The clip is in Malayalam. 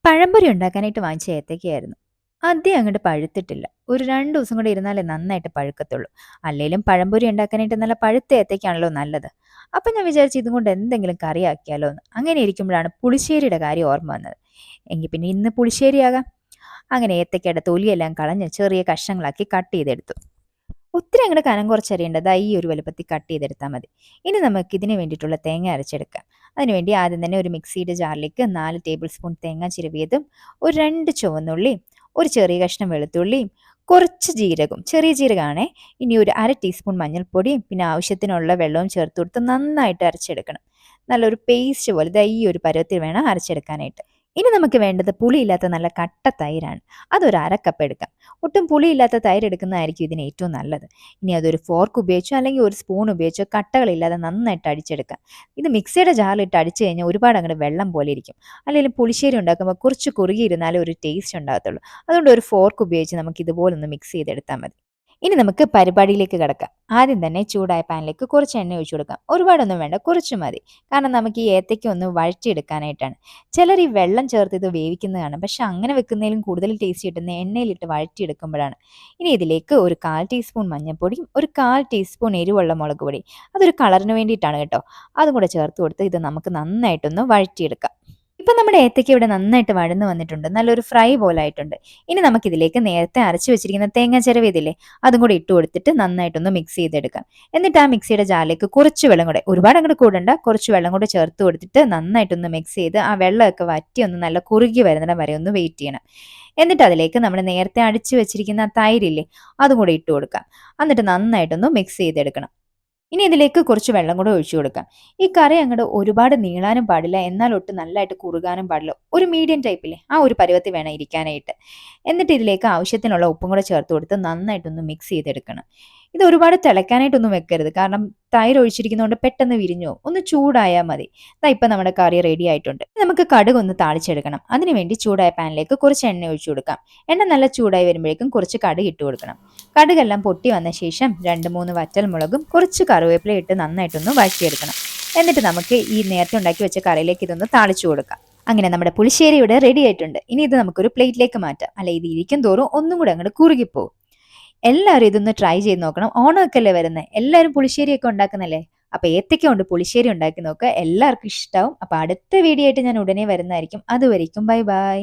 പഴംപൊരി ഉണ്ടാക്കാനായിട്ട് വാങ്ങിച്ച ഏത്തയ്ക്കയായിരുന്നു. ആദ്യം അങ്ങോട്ട് പഴുത്തിട്ടില്ല. ഒരു 2 ദിവസം കൂടി ഇരുന്നാലേ നന്നായിട്ട് പഴുക്കത്തുള്ളൂ. അല്ലേലും പഴംപൊരി ഉണ്ടാക്കാനായിട്ട് നല്ല പഴുത്ത ഏത്തയ്ക്കാണല്ലോ നല്ലത്. അപ്പം ഞാൻ വിചാരിച്ചു ഇതും കൊണ്ട് എന്തെങ്കിലും കറിയാക്കിയാലോ എന്ന്. അങ്ങനെ ഇരിക്കുമ്പോഴാണ് പുളിശ്ശേരിയുടെ കാര്യം ഓർമ്മ വന്നത്. എങ്കിൽ പിന്നെ ഇന്ന് പുളിശ്ശേരിയാകാം. അങ്ങനെ ഏത്തയ്ക്കയുടെ തൊലിയെല്ലാം കളഞ്ഞ് ചെറിയ കഷ്ണങ്ങളാക്കി കട്ട് ചെയ്തെടുത്തു. ഒത്തിരി അങ്ങോട്ട് കനം കുറച്ചരിയേണ്ട ദാ ഈ ഒരു വലുപ്പത്തിൽ കട്ട് ചെയ്തെടുത്താൽ മതി. ഇനി നമുക്ക് ഇതിന് വേണ്ടിയിട്ടുള്ള തേങ്ങ അരച്ചെടുക്കാം. അതിനുവേണ്ടി ആദ്യം തന്നെ ഒരു മിക്സിയുടെ ജാറിലേക്ക് 4 ടേബിൾ സ്പൂൺ തേങ്ങ ചിരവിയതും ഒരു 2 ചുവന്നുള്ളിയും ഒരു ചെറിയ കഷ്ണം വെളുത്തുള്ളിയും കുറച്ച് ജീരകവും ചെറിയ ജീരകമാണേ. ഇനി ഒരു 1/2 ടീസ്പൂൺ മഞ്ഞൾപ്പൊടിയും പിന്നെ ആവശ്യത്തിനുള്ള വെള്ളവും ചേർത്ത് കൊടുത്ത് നന്നായിട്ട് അരച്ചെടുക്കണം. നല്ലൊരു പേസ്റ്റ് പോലെ ദാ ഈ ഒരു പരുവത്തിൽ വേണം അരച്ചെടുക്കാനായിട്ട്. ഇനി നമുക്ക് വേണ്ടത് പുളിയില്ലാത്ത നല്ല കട്ട തൈരാണ്. അതൊരു 1/2 കപ്പ് എടുക്കാം. ഒട്ടും പുളിയില്ലാത്ത തൈര് എടുക്കുന്നതായിരിക്കും ഇതിന് ഏറ്റവും നല്ലത്. ഇനി അതൊരു ഫോർക്ക് ഉപയോഗിച്ചോ അല്ലെങ്കിൽ ഒരു സ്പൂൺ ഉപയോഗിച്ചോ കട്ടകളില്ലാതെ നന്നായിട്ട് അടിച്ചെടുക്കാം. ഇത് മിക്സിയുടെ ജാറിലിട്ട് അടിച്ചു കഴിഞ്ഞാൽ ഒരുപാട് അങ്ങോട്ട് വെള്ളം പോലെ ഇരിക്കും. അല്ലെങ്കിൽ പുളിശ്ശേരി ഉണ്ടാക്കുമ്പോൾ കുറച്ച് കുറുകിയിരുന്നാലേ ഒരു ടേസ്റ്റ് ഉണ്ടാകത്തുള്ളൂ. അതുകൊണ്ട് ഒരു ഫോർക്ക് ഉപയോഗിച്ച് നമുക്ക് ഇതുപോലൊന്ന് മിക്സ് ചെയ്തെടുത്താൽ മതി. ഇനി നമുക്ക് പരിപാടിയിലേക്ക് കിടക്കാം. ആദ്യം തന്നെ ചൂടായ പാനിലേക്ക് കുറച്ച് എണ്ണ ഒഴിച്ചു കൊടുക്കാം. ഒരുപാടൊന്നും വേണ്ട, കുറച്ച് മതി. കാരണം നമുക്ക് ഈ ഏത്തയ്ക്ക ഒന്ന് വഴറ്റിയെടുക്കാനായിട്ടാണ്. ചിലർ ഈ വെള്ളം ചേർത്ത് ഇത് വേവിക്കുന്നത് കാണാം. പക്ഷെ അങ്ങനെ വെക്കുന്നതിലും കൂടുതൽ ടേസ്റ്റ് കിട്ടുന്ന എണ്ണയിലിട്ട് വഴറ്റിയെടുക്കുമ്പോഴാണ്. ഇനി ഇതിലേക്ക് ഒരു 1/4 ടീസ്പൂൺ മഞ്ഞൾപ്പൊടിയും ഒരു 1/4 ടീസ്പൂൺ എരിവുള്ള മുളക് പൊടി, അതൊരു കളറിന് വേണ്ടിയിട്ടാണ് കേട്ടോ, അതും കൂടെ ചേർത്ത് കൊടുത്ത് ഇത് നമുക്ക് നന്നായിട്ടൊന്ന് വഴറ്റിയെടുക്കാം. ഇപ്പൊ നമ്മുടെ ഏത്തയ്ക്ക ഇവിടെ നന്നായിട്ട് വഴന്ന് വന്നിട്ടുണ്ട്. നല്ലൊരു ഫ്രൈ പോലെ ആയിട്ടുണ്ട്. ഇനി നമുക്കിതിലേക്ക് നേരത്തെ അരച്ചു വെച്ചിരിക്കുന്ന തേങ്ങ ചിരവിയതില്ലേ, അതും കൂടി ഇട്ട് കൊടുത്തിട്ട് നന്നായിട്ടൊന്ന് മിക്സ് ചെയ്തെടുക്കാം. എന്നിട്ട് ആ മിക്സിയുടെ ജാറിലേക്ക് കുറച്ച് വെള്ളം കൂടെ, ഒരുപാട് അങ്ങോട്ട് കൂടണ്ട, കുറച്ച് വെള്ളം കൂടെ ചേർത്ത് കൊടുത്തിട്ട് നന്നായിട്ടൊന്ന് മിക്സ് ചെയ്ത് ആ വെള്ളമൊക്കെ വറ്റി ഒന്ന് നല്ല കുറുകി വരുന്നിടം വരെ ഒന്ന് വെയിറ്റ് ചെയ്യണം. എന്നിട്ട് അതിലേക്ക് നമ്മൾ നേരത്തെ അടിച്ചു വെച്ചിരിക്കുന്ന തൈരില്ലേ, അതും കൂടെ ഇട്ട് കൊടുക്കാം. എന്നിട്ട് നന്നായിട്ടൊന്ന് മിക്സ് ചെയ്തെടുക്കണം. ഇനി ഇതിലേക്ക് കുറച്ച് വെള്ളം കൂടെ ഒഴിച്ചു കൊടുക്കാം. ഈ കറി അങ്ങോട്ട് ഒരുപാട് നീളാനും പാടില്ല, എന്നാൽ ഒട്ടും നല്ലതായിട്ട് കുറുകാനും പാടില്ല. ഒരു മീഡിയം ടൈപ്പില്ലേ, ആ ഒരു പരുവത്തിൽ വേണം ഇരിക്കാനായിട്ട്. എന്നിട്ട് ഇതിലേക്ക് ആവശ്യത്തിനുള്ള ഉപ്പും കൂടെ ചേർത്ത് കൊടുത്ത് നന്നായിട്ടൊന്ന് മിക്സ് ചെയ്തെടുക്കണം. ഇത് ഒരുപാട് തിളയ്ക്കാനായിട്ടൊന്നും വെക്കരുത്, കാരണം തൈര് ഒഴിച്ചിരിക്കുന്നതുകൊണ്ട് പെട്ടെന്ന് വിരിഞ്ഞു പോകും. ഒന്ന് ചൂടായാൽ മതി. ഇപ്പം നമ്മുടെ കറി റെഡി ആയിട്ടുണ്ട്. നമുക്ക് കടുക് ഒന്ന് താളിച്ചെടുക്കണം. അതിനുവേണ്ടി ചൂടായ പാനിലേക്ക് കുറച്ച് എണ്ണ ഒഴിച്ചു കൊടുക്കാം. എണ്ണ നല്ല ചൂടായി വരുമ്പോഴേക്കും കുറച്ച് കടുക് ഇട്ട് കൊടുക്കണം. കടുകെല്ലാം പൊട്ടി വന്ന ശേഷം 2-3 വറ്റൽമുളകും കുറച്ച് കറിവേപ്പില ഇട്ട് നന്നായിട്ടൊന്ന് വഴറ്റിയെടുക്കണം. എന്നിട്ട് നമുക്ക് ഈ നേരത്തെ ഉണ്ടാക്കി വെച്ച കറിയിലേക്ക് ഇതൊന്ന് താളിച്ചു കൊടുക്കാം. അങ്ങനെ നമ്മുടെ പുളിശ്ശേരി ഇവിടെ റെഡി ആയിട്ടുണ്ട്. ഇനി ഇത് നമുക്കൊരു പ്ലേറ്റിലേക്ക് മാറ്റാം. അല്ല, ഇത് ഇരിക്കും തോറും ഒന്നും കൂടെ അങ്ങോട്ട് കുറുകിപ്പോകും. എല്ലാവരും ഇതൊന്ന് ട്രൈ ചെയ്ത് നോക്കണം. ഓണമൊക്കെ അല്ലേ വരുന്നത്, എല്ലാവരും പുളിശ്ശേരിയൊക്കെ ഉണ്ടാക്കുന്നല്ലേ. അപ്പൊ ഏത്തയ്ക്ക കൊണ്ട് പുളിശ്ശേരി ഉണ്ടാക്കി നോക്കുക, എല്ലാവർക്കും ഇഷ്ടാവും. അപ്പൊ അടുത്ത വീഡിയോ ആയിട്ട് ഞാൻ ഉടനെ വരുന്നതായിരിക്കും. അതുവരേക്കും ബൈ ബൈ.